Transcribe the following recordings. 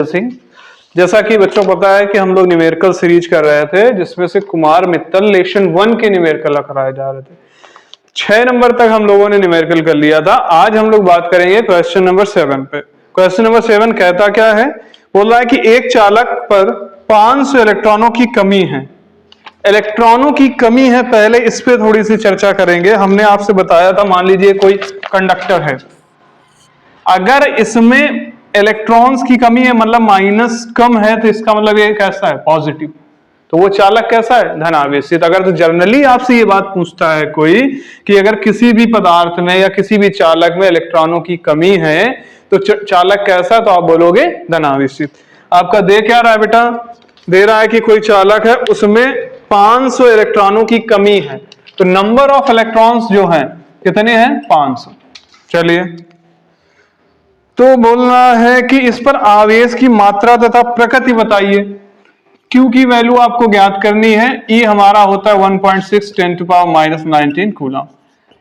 सिंह। जैसा कि बच्चों को पता है कि हम लोग न्यूमेरिकल सीरीज कर रहे थे जिसमें से कुमार मित्तल लेशन 1 के न्यूमेरिकल कराए जा रहे थे। 6 नंबर तक हम लोगों ने न्यूमेरिकल कर लिया था। आज हम लोग बात करेंगे क्वेश्चन नंबर 7 पे। क्वेश्चन नंबर 7 कहता क्या है, बोल रहा है कि एक चालक पर 500 इलेक्ट्रॉनों की कमी है। इलेक्ट्रॉनों की कमी है, पहले इस पे थोड़ी सी चर्चा करेंगे। हमने आपसे बताया था, मान लीजिए कोई कंडक्टर है, अगर इसमें इलेक्ट्रॉन्स की कमी है मतलब माइनस कम है, तो इसका मतलब ये कैसा है, पॉजिटिव। तो वो चालक कैसा है, धनावेशित। अगर तो जनरली आपसे ये बात पूछता है कोई कि अगर किसी भी पदार्थ में या किसी भी चालक में इलेक्ट्रॉनों की कमी है तो चालक कैसा, तो आप बोलोगे धनावेशित। आपका दे क्या रहा है बेटा, दे रहा है कि कोई चालक है उसमें 500 इलेक्ट्रॉनों की कमी है, तो नंबर ऑफ इलेक्ट्रॉन्स जो है कितने हैं, 500। चलिए, तो बोलना है कि इस पर आवेश की मात्रा तथा प्रकृति बताइए। Q की वैल्यू आपको ज्ञात करनी है। E हमारा होता है 1.6 × 10⁻⁹ कूलम।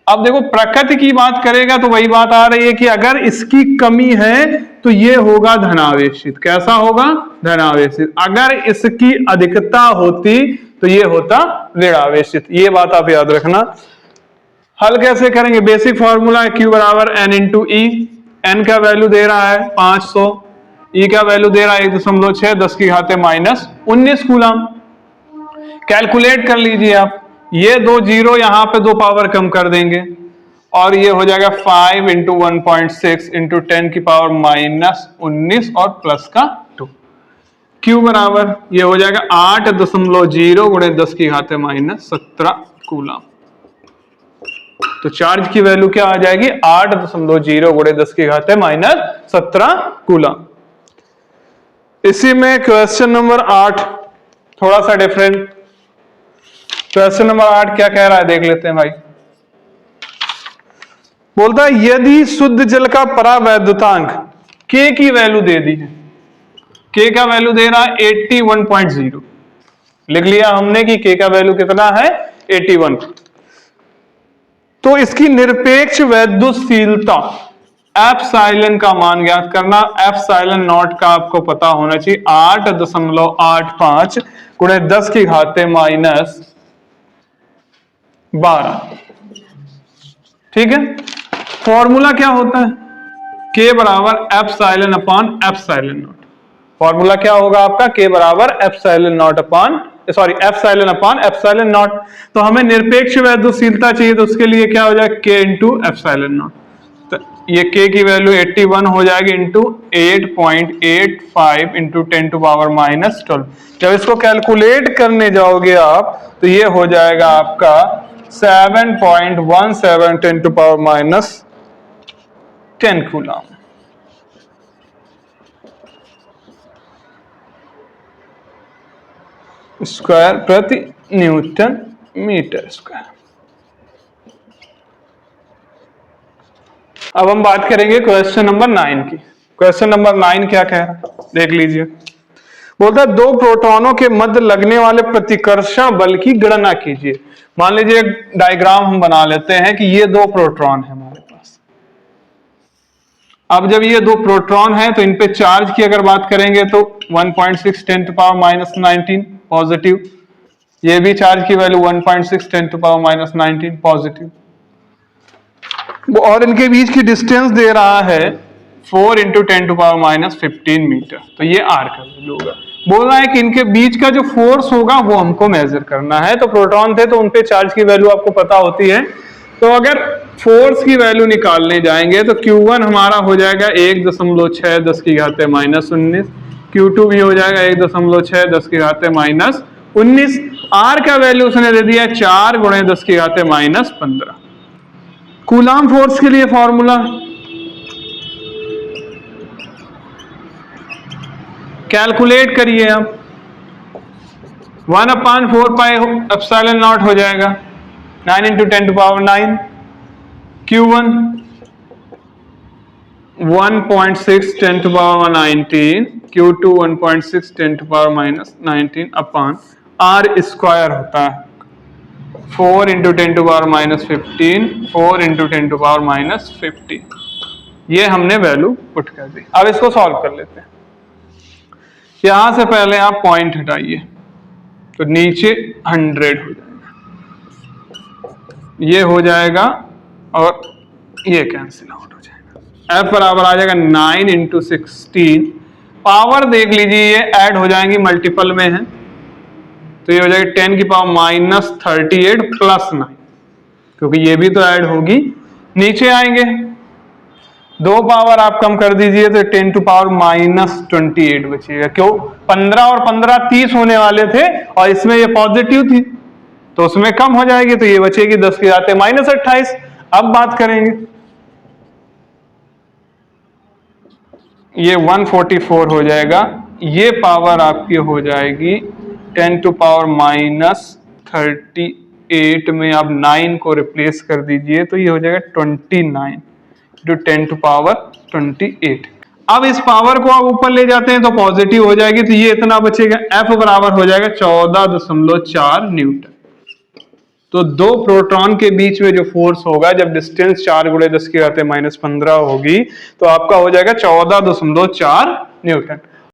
अब देखो, प्रकृति की बात करेगा तो वही बात आ रही है कि अगर इसकी कमी है तो ये होगा धनावेशित। कैसा होगा, धनावेशित। अगर इसकी अधिकता होती तो ये होता ऋणावेशित। ये बात आप याद रखना। हल कैसे करेंगे, बेसिक फॉर्मूला है Q बराबर N × E। N का वैल्यू दे रहा है 500, E का वैल्यू दे रहा है 1.6 10⁻19 कूलम। कैलकुलेट कर लीजिए आप, ये दो जीरो यहां पे दो पावर कम कर देंगे और ये हो जाएगा 5 × 1.6 × 10⁻19 और प्लस का 2। Q बराबर ये हो जाएगा 8.0 × 10⁻17 कूलम। तो चार्ज की वैल्यू क्या आ जाएगी, 8.0 × 10⁻17 कूलम। इसी में क्वेश्चन नंबर 8 थोड़ा सा डिफरेंट। क्वेश्चन नंबर 8 क्या कह रहा है, देख लेते हैं भाई। बोलता है यदि शुद्ध जल का परावैद्युतांक K की वैल्यू दे दी है, K का वैल्यू दे रहा है 81.0। लिख लिया हमने कि K का वैल्यू कितना है, 81। तो इसकी निरपेक्ष वैद्युतशीलता एप्सिलॉन का मान ज्ञात करना। एप्सिलॉन नॉट का आपको पता होना चाहिए 8.85 × 10⁻12। ठीक है। फॉर्मूला क्या होता है, K बराबर epsilon upon epsilon not. Formula क्या होगा आपका, K बराबर एप्सिलॉन अपॉन एप्सिलॉन नॉट। तो हमें निरपेक्ष वैद्युतशीलता चाहिए, तो उसके लिए क्या हो जाएगा, K × एप्सिलॉन नॉट। तो ये K की वैल्यू 81 हो जाएगी इंटू 8.85 × 10⁻12। जब इसको कैलकुलेट करने जाओगे आप तो ये हो जाएगा आपका 7.17 10⁻10 कूलम। स्क्वायर प्रति न्यूटन मीटर स्क्वायर। अब हम बात करेंगे क्वेश्चन नंबर 9 की। क्वेश्चन नंबर 9 क्या कह रहा है, देख लीजिए। बोलता है दो प्रोटॉनों के मध्य लगने वाले प्रतिकर्षण बल की गणना कीजिए। मान लीजिए एक डायग्राम हम बना लेते हैं कि ये दो प्रोटॉन है हमारे पास। अब जब ये दो प्रोटॉन है तो इन पे चार्ज की अगर बात करेंगे तो 1.6 × 10⁻19 पॉजिटिव। ये भी चार्ज की वैल्यू 1.6 × 10⁻19 पॉजिटिव। और इनके बीच की डिस्टेंस दे रहा है 4 × 10⁻15 मीटर। तो ये R का वैल्यू होगा। बोल रहा है कि इनके बीच का जो फोर्स होगा वो हमको मेजर करना है। तो प्रोटॉन थे तो उनपे चार्ज की वैल्यू आपको पता होती है। तो अगर फोर्स की वैल्यू निकालने जाएंगे तो Q1 हमारा हो जाएगा 1.6 10⁻19। Q2 भी हो जाएगा 1.6 10⁻19। R का वैल्यू उसने दे दिया 4 × 10⁻15। कूलम फोर्स के लिए फॉर्मूला कैलकुलेट करिए आप, 1/4 पाई एप्सिलॉन नॉट हो जाएगा 9 × 10⁹। Q1 1.6 10⁻19, Q2 1.6 10⁻19 upon R square होता है 4 × 10⁻15, 4 × 10⁻15। ये हमने वैल्यू पुट कर दी। अब इसको सॉल्व कर लेते हैं। यहां से पहले आप पॉइंट हटाइए तो नीचे 100 हो जाएगा, ये हो जाएगा और ये कैंसिल आउट हो जाएगा। F बराबर आ जाएगा 9 इंटू 16। पावर देख लीजिए ये ऐड हो जाएंगी, मल्टीपल में है तो ये हो जाएगा 10 की पावर -38 प्लस 9, क्योंकि ये भी तो ऐड होगी। नीचे आएंगे, 2 पावर आप कम कर दीजिए तो 10 टू पावर -28 बचेगा। क्यों? 15 और 15 30 होने वाले थे और इसमें ये पॉजिटिव थी तो उसमें कम हो जाएगी, तो ये बचेगी 10 की घात -28। अब बात करेंगे, ये 144 हो जाएगा, ये पावर आपकी हो जाएगी 10 टू पावर -38 में आप 9 को रिप्लेस कर दीजिए तो ये हो जाएगा 29 टू 10 टू पावर 28। अब इस पावर को आप ऊपर ले जाते हैं तो पॉजिटिव हो जाएगी, तो ये इतना बचेगा। F बराबर हो जाएगा 14.4 न्यूटन। तो दो प्रोटॉन के बीच में जो फोर्स होगा जब डिस्टेंस 4 × 10⁻⁻15 होगी तो आपका हो जाएगा 14.4 न्यूटन।